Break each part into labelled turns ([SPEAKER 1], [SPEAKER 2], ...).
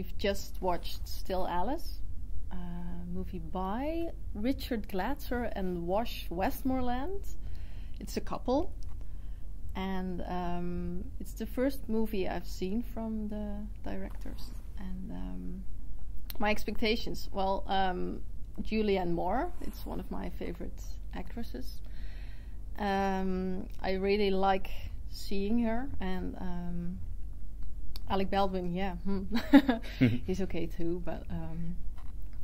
[SPEAKER 1] we've just watched Still Alice, a movie by Richard Glatzer and Wash Westmoreland. It's a couple, and it's the first movie I've seen from the directors. And my expectations, well, Julianne Moore, it's one of my favorite actresses. I really like seeing her, and Alec Baldwin, he's okay too. But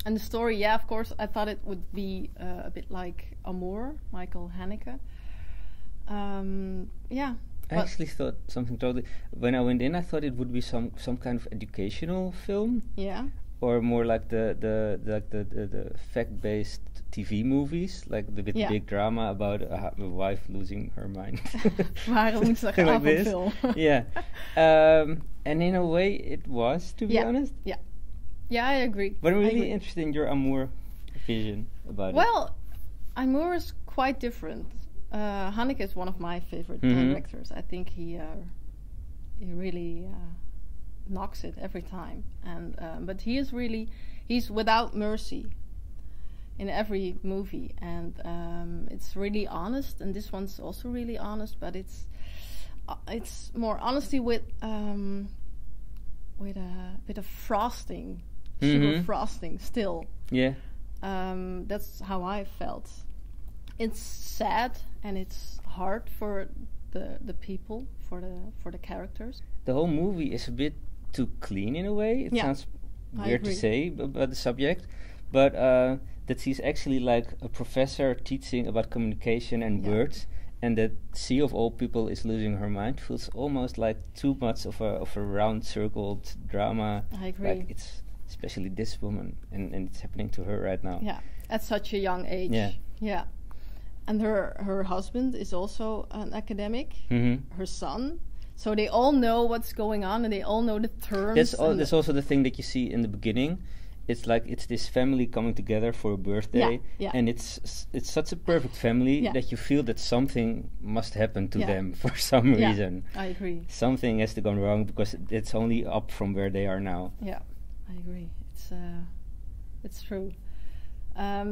[SPEAKER 1] and the story, of course, I thought it would be a bit like Amour, Michael Haneke.
[SPEAKER 2] I actually thought something totally. When I went in, I thought it would be some kind of educational film.
[SPEAKER 1] Yeah.
[SPEAKER 2] Or more like the fact-based TV movies, like the big drama about a wife losing her mind. Like this. Yeah. And in a way, it was, to be honest.
[SPEAKER 1] Yeah. Yeah, I agree.
[SPEAKER 2] But I'm really interested in your Amour vision about it.
[SPEAKER 1] Well, Amour is quite different. Haneke is one of my favorite directors. I think he really knocks it every time. And but he's without mercy in every movie, and it's really honest. And this one's also really honest, but it's more honesty with a bit of frosting, sugar frosting still.
[SPEAKER 2] Yeah.
[SPEAKER 1] That's how I felt. It's sad and it's hard for the people, for the characters.
[SPEAKER 2] The whole movie is a bit too clean in a way. It sounds weird to say about the subject, but that he's actually like a professor teaching about communication and words, and that she of all people is losing her mind feels almost like too much of a round circled drama.
[SPEAKER 1] I agree.
[SPEAKER 2] Like it's especially this woman, and it's happening to her right now.
[SPEAKER 1] Yeah, at such a young age. Yeah. And her husband is also an academic. Her son. So they all know what's going on, and they all know the terms.
[SPEAKER 2] That's also the thing that you see in the beginning. It's like it's this family coming together for a birthday, and it's such a perfect family that you feel that something must happen to them for some reason.
[SPEAKER 1] I agree.
[SPEAKER 2] Something has to go wrong because it's only up from where they are now.
[SPEAKER 1] Yeah, I agree. It's true.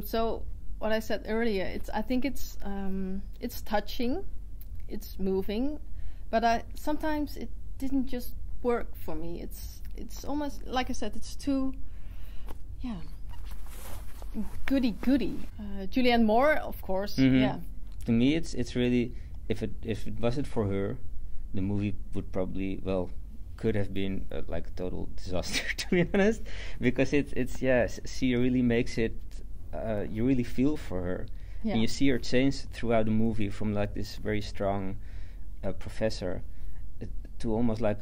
[SPEAKER 1] So what I said earlier, I think it's touching, it's moving. But sometimes it didn't just work for me. It's almost, like I said, it's too, goody. Julianne Moore, of course,
[SPEAKER 2] To me, it's really, if it wasn't for her, the movie would probably, could have been like a total disaster, to be honest, because she really makes it. You really feel for her, and you see her change throughout the movie from like this very strong professor to almost like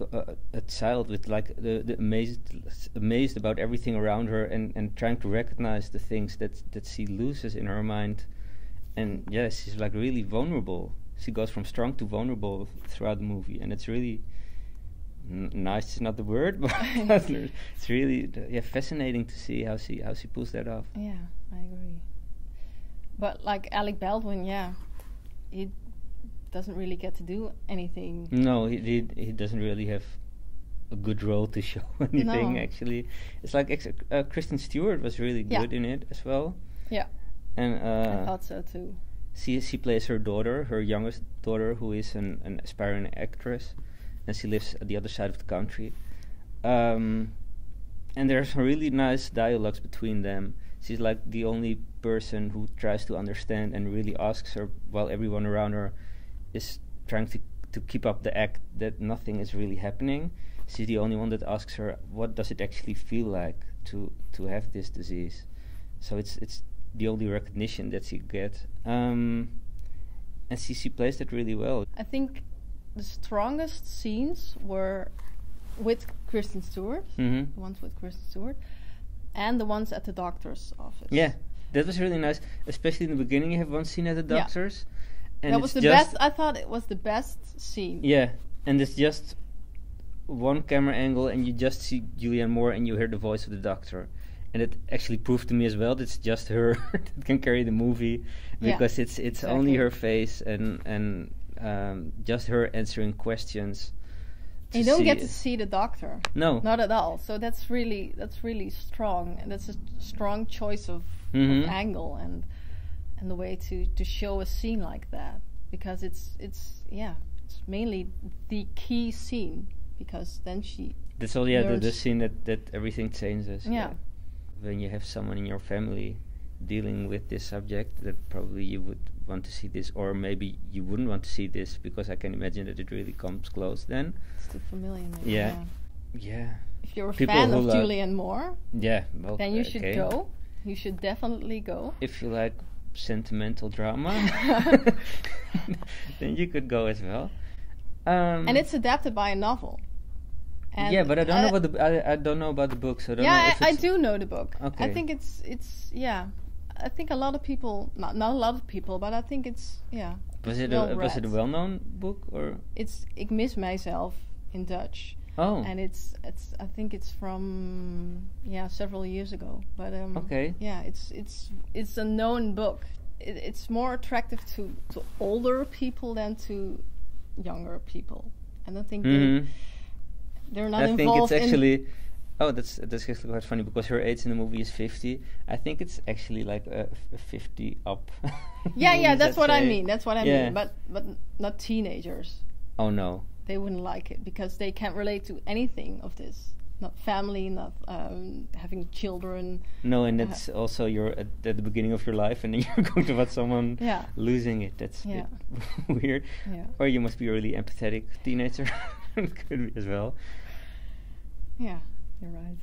[SPEAKER 2] a child with like the amazed about everything around her, and trying to recognize the things that she loses in her mind. And she's like really vulnerable. She goes from strong to vulnerable throughout the movie, and it's really nice is not the word, but it's really fascinating to see how she pulls that off.
[SPEAKER 1] Yeah, I agree. But like Alec Baldwin, he doesn't really get to do anything.
[SPEAKER 2] No, he doesn't really have a good role to show anything. No. Actually, it's like Kristen Stewart was really good in it as well. Yeah, and
[SPEAKER 1] I thought so too.
[SPEAKER 2] She plays her daughter, her youngest daughter, who is an aspiring actress, and she lives at the other side of the country. And there's some really nice dialogues between them. She's like the only person who tries to understand and really asks her, while everyone around her is trying to keep up the act that nothing is really happening. She's the only one that asks her, what does it actually feel like to have this disease? So it's the only recognition that she gets. And she plays that really well.
[SPEAKER 1] I think the strongest scenes were with Kristen Stewart, the ones with Kristen Stewart, and the ones at the doctor's office.
[SPEAKER 2] Yeah, that was really nice. Especially in the beginning, you have one scene at the doctor's. And
[SPEAKER 1] that was the best. I thought it was the best scene.
[SPEAKER 2] Yeah, and it's just one camera angle, and you just see Julianne Moore, and you hear the voice of the doctor. And it actually proved to me as well that it's just her that can carry the movie, because it's exactly only her face and just her answering questions.
[SPEAKER 1] You don't get to see the doctor.
[SPEAKER 2] No,
[SPEAKER 1] not at all. So that's really strong, and that's a strong choice of angle and the way to show a scene like that, because it's mainly the key scene, because then she. That's all. Yeah,
[SPEAKER 2] the scene that everything changes.
[SPEAKER 1] Yeah.
[SPEAKER 2] When you have someone in your family dealing with this subject, that probably you would want to see this, or maybe you wouldn't want to see this, because I can imagine that it really comes close then.
[SPEAKER 1] It's too familiar, maybe.
[SPEAKER 2] Yeah.
[SPEAKER 1] If you're a fan of Julianne Moore,
[SPEAKER 2] well,
[SPEAKER 1] then you should go. You should definitely go.
[SPEAKER 2] If you like sentimental drama, then you could go as well.
[SPEAKER 1] And it's adapted by a novel. And
[SPEAKER 2] but I don't know about I don't know about the book, so I don't know if
[SPEAKER 1] I do know the book.
[SPEAKER 2] Okay.
[SPEAKER 1] I think it's I think a lot of people, not a lot of people, but I think it's
[SPEAKER 2] Was it a well-known book, or?
[SPEAKER 1] It's Ik mis mijzelf in Dutch.
[SPEAKER 2] Oh.
[SPEAKER 1] And it's I think it's from several years ago. But
[SPEAKER 2] okay.
[SPEAKER 1] Yeah, it's a known book. It's more attractive to older people than to younger people, and I think they're not involved.
[SPEAKER 2] I think it's actually. That's actually quite funny, because her age in the movie is 50. I think it's actually like a 50 up.
[SPEAKER 1] That's what I mean. That's what I mean. But not teenagers.
[SPEAKER 2] Oh no.
[SPEAKER 1] They wouldn't like it, because they can't relate to anything of this. Not family, not having children.
[SPEAKER 2] No, and that's also you're at the beginning of your life, and then you're going to watch someone losing it. That's a bit weird.
[SPEAKER 1] Yeah.
[SPEAKER 2] Or you must be a really empathetic teenager. It could be as well.
[SPEAKER 1] Yeah, you're right.